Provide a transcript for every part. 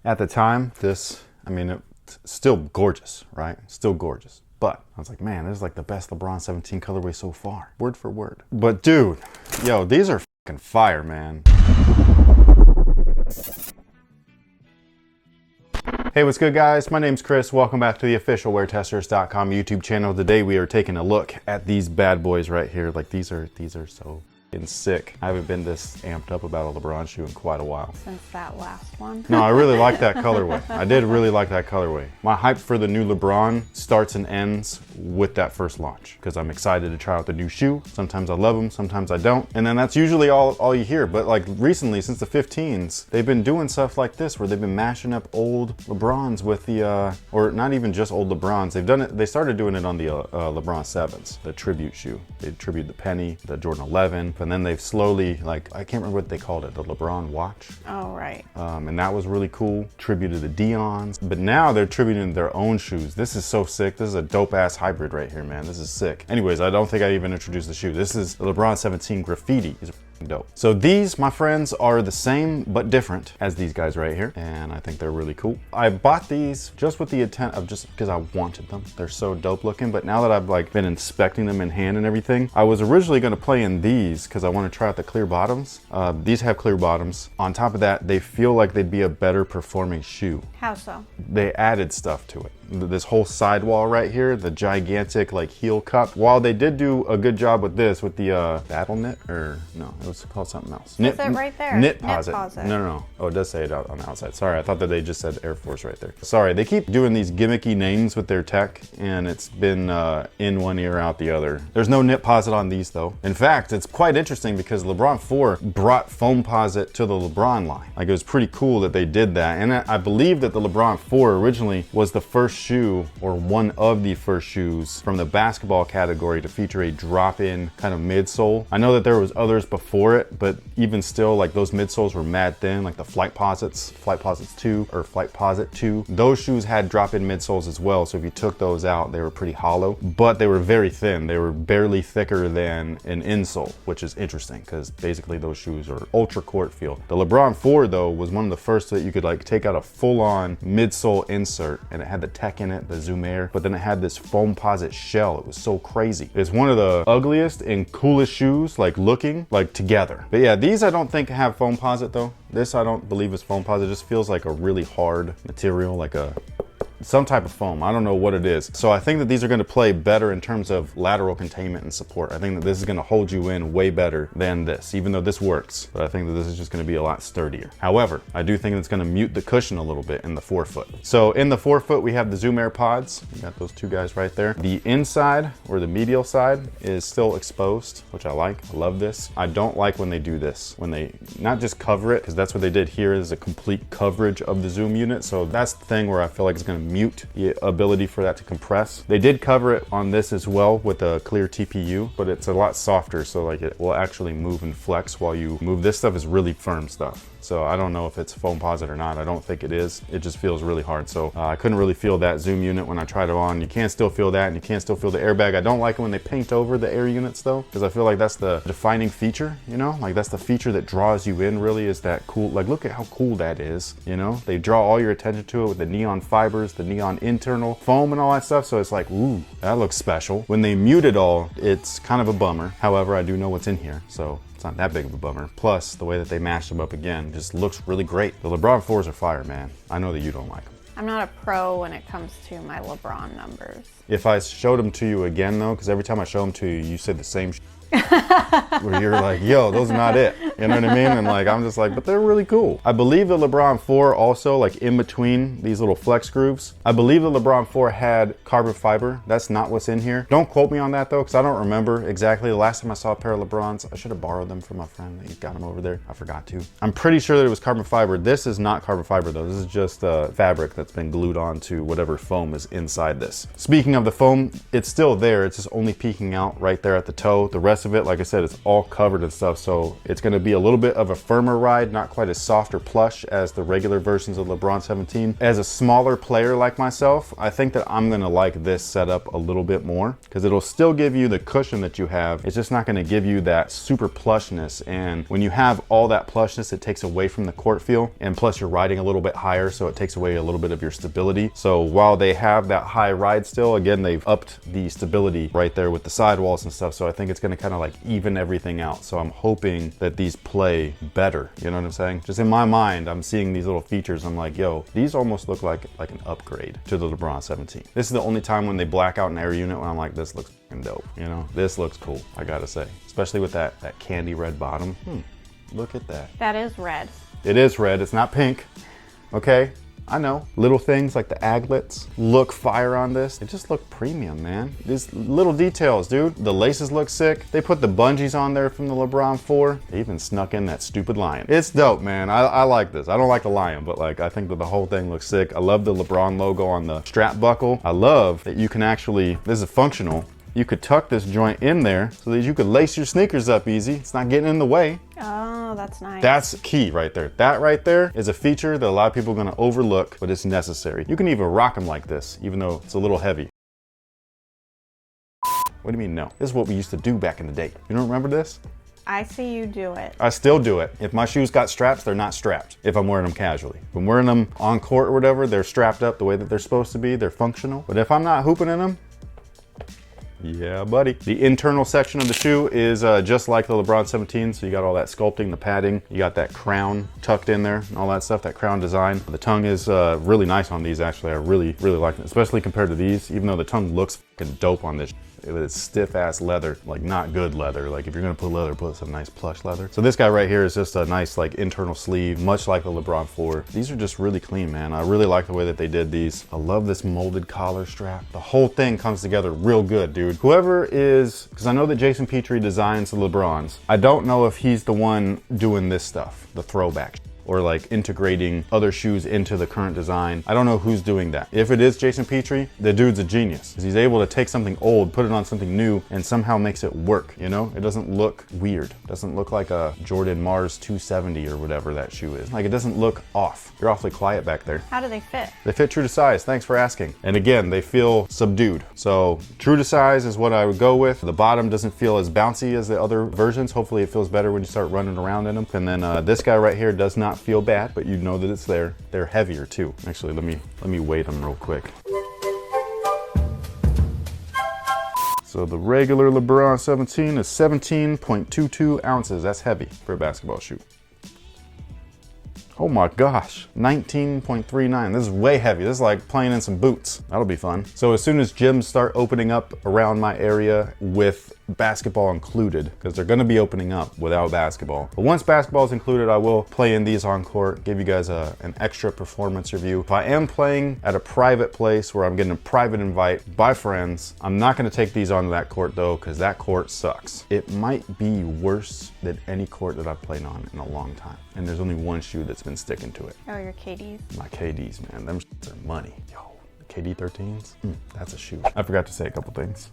At the time, this, I mean, it's still gorgeous, right? Still gorgeous. But I was like, man, this is like the best LeBron 17 colorway so far, word for word. But dude, yo, these are fucking fire, man. Hey, what's good, guys? My name's Chris. Welcome back to the official WearTesters.com YouTube channel. Today we are taking a look at these bad boys right here. Like these are so sick. I haven't been this amped up about a LeBron shoe in quite a while. Since that last one. No, I really like that colorway. I did really like that colorway. My hype for the new LeBron starts and ends with that first launch because I'm excited to try out the new shoe. Sometimes I love them, sometimes I don't. And then that's usually all you hear. But like recently, since the 15s, they've been doing stuff like this where they've been mashing up old LeBrons with the, or not even just old LeBrons. They've done it, they started doing it on the LeBron 7s, the tribute shoe. They tribute the Penny, the Jordan 11, and then they've slowly, like, I can't remember what they called it, the LeBron watch. Oh, right. And that was really cool. Tribute to the Deons. But now they're tributing their own shoes. This is so sick. This is a dope ass hybrid right here, man. This is sick. Anyways, I don't think I even introduced the shoe. This is the LeBron 17 Graffiti. It's dope. So these, my friends, are the same but different as these guys right here, and I think they're really cool. I bought these just with the intent of just because I wanted them. They're so dope looking, but now that I've like been inspecting them in hand and everything, I was originally going to play in these because I want to try out the clear bottoms. These have clear bottoms. On top of that, they feel like they'd be a better performing shoe. How so? They added stuff to it. This whole sidewall right here, the gigantic like heel cup. While they did do a good job with this, with the battle knit, or no, it was called something else. Is it right there? Knit posit. No. Oh, it does say it out on the outside. Sorry, I thought that they just said Air Force right there. Sorry, they keep doing these gimmicky names with their tech, and it's been in one ear, out the other. There's no knit posit on these though. In fact, it's quite interesting because LeBron 4 brought foam posit to the LeBron line. Like it was pretty cool that they did that, and I believe that the LeBron 4 originally was the first shoe, or one of the first shoes from the basketball category to feature a drop-in kind of midsole. I know that there was others before it, but even still, like those midsoles were mad thin, like the Flight Posits 2 or Flight Posit 2. Those shoes had drop-in midsoles as well, so if you took those out, they were pretty hollow, but they were very thin. They were barely thicker than an insole, which is interesting because basically those shoes are ultra court feel. The LeBron 4 though was one of the first that you could like take out a full-on midsole insert, and it had the tech in it, the Zoom Air, but then it had this foam posit shell. It was so crazy. It's one of the ugliest and coolest shoes, like looking, like together. But yeah, these I don't think have foam posit though. This I don't believe is foam posit. It just feels like a really hard material, like some type of foam. I don't know what it is. So I think that these are going to play better in terms of lateral containment and support. I think that this is going to hold you in way better than this, even though this works. But I think that this is just going to be a lot sturdier. However, I do think it's going to mute the cushion a little bit in the forefoot. So in the forefoot, we have the Zoom Air pods. We got those two guys right there. The inside, or the medial side, is still exposed, which I like. I love this. I don't like when they do this, when they not just cover it, because that's what they did here, is a complete coverage of the Zoom unit. So that's the thing where I feel like it's going to mute the ability for that to compress. They did cover it on this as well with a clear TPU, but it's a lot softer, so like it will actually move and flex while you move. This stuff is really firm stuff. So I don't know if it's foam posit or not. I don't think it is. It just feels really hard. So I couldn't really feel that Zoom unit when I tried it on. You can still feel that, and you can still feel the airbag. I don't like it when they paint over the air units though, because I feel like that's the defining feature, you know? Like that's the feature that draws you in really, is that cool. Like look at how cool that is, you know? They draw all your attention to it with the neon fibers, the neon internal foam and all that stuff. So it's like, ooh, that looks special. When they mute it all, it's kind of a bummer. However, I do know what's in here, so it's not that big of a bummer. Plus, the way that they mashed them up again just looks really great. The LeBron 4s are fire, man. I know that you don't like them. I'm not a pro when it comes to my LeBron numbers. If I showed them to you again though, because every time I show them to you, you say the same where you're like, yo, those are not it. You know what I mean? And like, I'm just like, but they're really cool. I believe the LeBron 4 also, like in between these little flex grooves, I believe the LeBron 4 had carbon fiber. That's not what's in here. Don't quote me on that though, because I don't remember exactly. The last time I saw a pair of LeBrons, I should have borrowed them from my friend. He's got them over there. I forgot to. I'm pretty sure that it was carbon fiber. This is not carbon fiber though. This is just fabric that's been glued onto whatever foam is inside this. Speaking of the foam, it's still there. It's just only peeking out right there at the toe. The rest rest of it, like I said, it's all covered and stuff. So it's gonna be a little bit of a firmer ride, not quite as soft or plush as the regular versions of LeBron 17. As a smaller player like myself, I think that I'm gonna like this setup a little bit more because it'll still give you the cushion that you have. It's just not gonna give you that super plushness. And when you have all that plushness, it takes away from the court feel. And plus you're riding a little bit higher, so it takes away a little bit of your stability. So while they have that high ride still, again, they've upped the stability right there with the sidewalls and stuff. So I think it's gonna kind of like even everything out. So I'm hoping that these play better. You know what I'm saying? Just in my mind, I'm seeing these little features. I'm like, yo, these almost look like an upgrade to the LeBron 17. This is the only time when they black out an air unit when I'm like, this looks fucking dope. You know, this looks cool, I gotta say. Especially with that candy red bottom. Look at that. That is red. It is red, it's not pink. Okay, I know. Little things like the aglets look fire on this. They just look premium, man. These little details, dude. The laces look sick. They put the bungees on there from the LeBron 4. They even snuck in that stupid lion. It's dope, man. I like this. I don't like the lion, but like I think that the whole thing looks sick. I love the LeBron logo on the strap buckle. I love that you can actually, this is functional. You could tuck this joint in there so that you could lace your sneakers up easy. It's not getting in the way. Oh, that's nice. That's key right there. That right there is a feature that a lot of people are gonna overlook, but it's necessary. You can even rock them like this, even though it's a little heavy. What do you mean no? This is what we used to do back in the day. You don't remember this? I see you do it. I still do it. If my shoes got straps, they're not strapped if I'm wearing them casually. If I'm wearing them on court or whatever, they're strapped up the way that they're supposed to be. They're functional. But if I'm not hooping in them, yeah, buddy. The internal section of the shoe is just like the LeBron 17. So you got all that sculpting, the padding. You got that crown tucked in there and all that stuff, that crown design. The tongue is really nice on these, actually. I really like it, especially compared to these, even though the tongue looks fucking dope on this. It's stiff ass leather, like not good leather. Like if you're gonna put leather, put some nice plush leather. So this guy right here is just a nice like internal sleeve, much like the LeBron 4. These are just really clean, man. I really like the way that they did these. I love this molded collar strap. The whole thing comes together real good, dude. Whoever is, because I know that Jason Petrie designs the LeBrons. I don't know if he's the one doing this stuff, the throwback, or like integrating other shoes into the current design. I don't know who's doing that. If it is Jason Petrie, the dude's a genius. Because he's able to take something old, put it on something new, and somehow makes it work, you know? It doesn't look weird. It doesn't look like a Jordan Mars 270 or whatever that shoe is. Like it doesn't look off. You're awfully quiet back there. How do they fit? They fit true to size, thanks for asking. And again, they feel subdued. So true to size is what I would go with. The bottom doesn't feel as bouncy as the other versions. Hopefully it feels better when you start running around in them. And then this guy right here does not feel bad, but you know that it's there. They're heavier too. Actually, let me weight them real quick. So the regular LeBron 17 is 17.22 ounces. That's heavy for a basketball shoe. Oh my gosh, 19.39. This is way heavy. This is like playing in some boots. That'll be fun. So as soon as gyms start opening up around my area with basketball included, because they're gonna be opening up without basketball. But once basketball is included, I will play in these on court, give you guys an extra performance review. If I am playing at a private place where I'm getting a private invite by friends, I'm not gonna take these onto that court though, because that court sucks. It might be worse than any court that I've played on in a long time. And there's only one shoe that's been sticking to it. Oh, your KDs. My KDs, man, them shits are money. Yo, the KD 13s, that's a shoe. I forgot to say a couple things.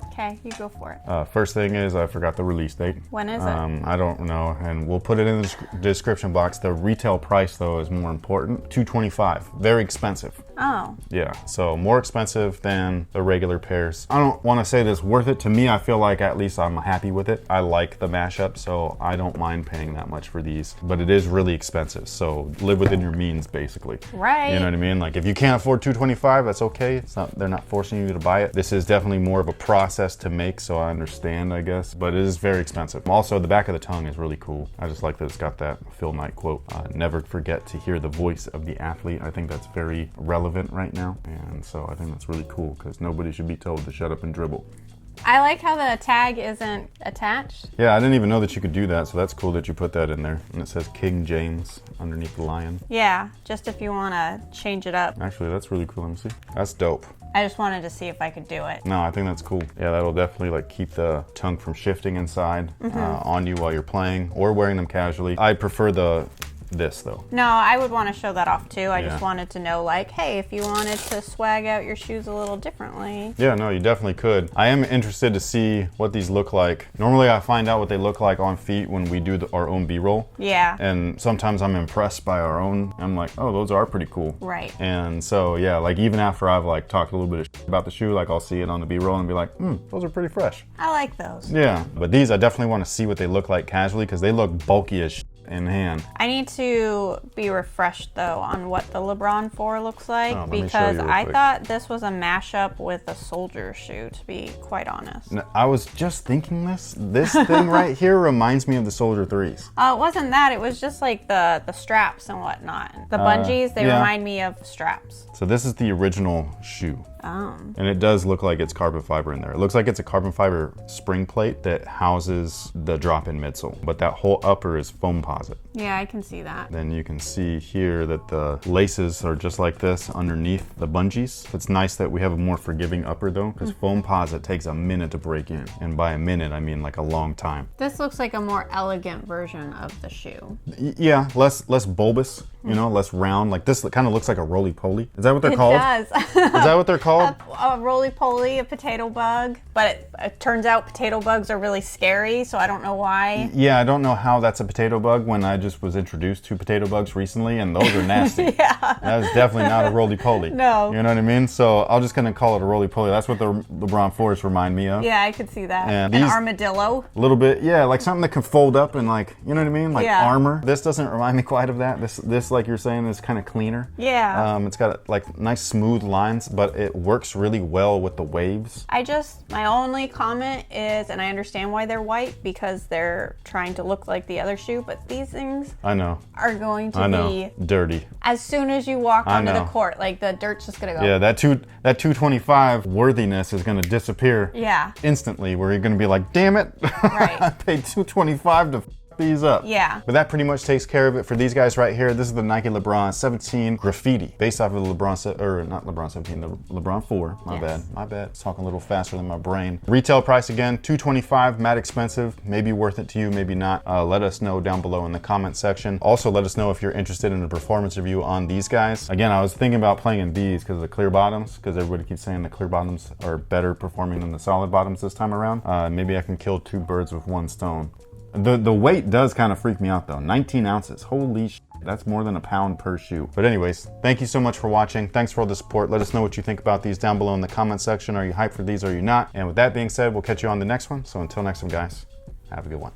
Okay, you go for it. First thing is I forgot the release date. When is it? I don't know, and we'll put it in the description box. The retail price though is more important. $225, very expensive. Oh. Yeah, so more expensive than the regular pairs. I don't want to say that it's worth it. To me, I feel like at least I'm happy with it. I like the mashup, so I don't mind paying that much for these, but it is really expensive. So live within your means, basically. Right. You know what I mean? Like if you can't afford $225, that's okay. It's not, they're not forcing you to buy it. This is definitely more of a process to make, so I understand, I guess, but it is very expensive. Also, the back of the tongue is really cool. I just like that it's got that Phil Knight quote, never forget to hear the voice of the athlete. I think that's very relevant right now, and so I think that's really cool because nobody should be told to shut up and dribble. I like how the tag isn't attached. Yeah, I didn't even know that you could do that, so that's cool that you put that in there. And it says King James underneath the lion. Yeah, just if you want to change it up. Actually, that's really cool. Let me see. That's dope. I just wanted to see if I could do it. No, I think that's cool. Yeah, that'll definitely like keep the tongue from shifting inside on you while you're playing or wearing them casually. I prefer the this though. No, I would want to show that off too. I Yeah. just wanted to know, like, hey, if you wanted to swag out your shoes a little differently. Yeah, no, you definitely could. I am interested to see what these look like. Normally I find out what they look like on feet when we do our own B-roll. Yeah. And sometimes I'm impressed by our own. I'm like, oh, those are pretty cool. Right. And so, yeah, like even after I've like talked a little bit of shit about the shoe, like I'll see it on the B-roll and be like, those are pretty fresh. I like those. Yeah, but these I definitely want to see what they look like casually because they look bulky as shit in hand. I need to be refreshed though on what the LeBron 4 looks like let me show because you real I quick. thought this was a mashup with a soldier shoe, to be quite honest. I was just thinking this thing right here reminds me of the Soldier 3s. It wasn't that, it was just like the straps and whatnot. The bungees, they yeah. remind me of straps. So this is the original shoe. Oh. And it does look like it's carbon fiber in there. It looks like it's a carbon fiber spring plate that houses the drop-in midsole, but that whole upper is foam posit. Yeah, I can see that. Then you can see here that the laces are just like this underneath the bungees. It's nice that we have a more forgiving upper though, because foam posit takes a minute to break in. And by a minute, I mean like a long time. This looks like a more elegant version of the shoe. Yeah, less bulbous, you know, less round. Like this kind of looks like a roly-poly. Is that what they're called? It does. Is that what they're called? A roly-poly, a potato bug, but it turns out potato bugs are really scary, so I don't know why. Yeah, I don't know how that's a potato bug when I just was introduced to potato bugs recently, and those are nasty. Yeah. That is definitely not a roly-poly. No. You know what I mean? So I'm just gonna call it a roly-poly. That's what the LeBron 4s remind me of. Yeah, I could see that. And An these- armadillo. A little bit, yeah, like something that can fold up and like, you know what I mean? Like Yeah. armor. This doesn't remind me quite of that. This like you're saying, is kind of cleaner. Yeah. It's got like nice smooth lines, but it works really well with the waves. My only comment is, and I understand why they're white, because they're trying to look like the other shoe, but these things I know. are going to I know. be, Dirty. as soon as you walk I onto the know. court, like the dirt's just gonna go. Yeah, that 225 worthiness is gonna disappear Yeah. instantly, where you're gonna be like, damn it, Right. I paid 225 to f these up. Yeah. But that pretty much takes care of it for these guys right here. This is the Nike LeBron 17 Graffiti, based off of the LeBron, not LeBron 17, the LeBron 4. My bad. It's talking a little faster than my brain. Retail price again, $225, mad expensive. Maybe worth it to you, maybe not. Let us know down below in the comment section. Also, let us know if you're interested in a performance review on these guys. Again, I was thinking about playing in these because of the clear bottoms, because everybody keeps saying the clear bottoms are better performing than the solid bottoms this time around. Maybe I can kill two birds with one stone. The weight does kind of freak me out though. 19 ounces, holy shit. That's more than a pound per shoe. But anyways, thank you so much for watching. Thanks for all the support. Let us know what you think about these down below in the comment section. Are you hyped for these or are you not? And with that being said, we'll catch you on the next one. So until next time, guys, have a good one.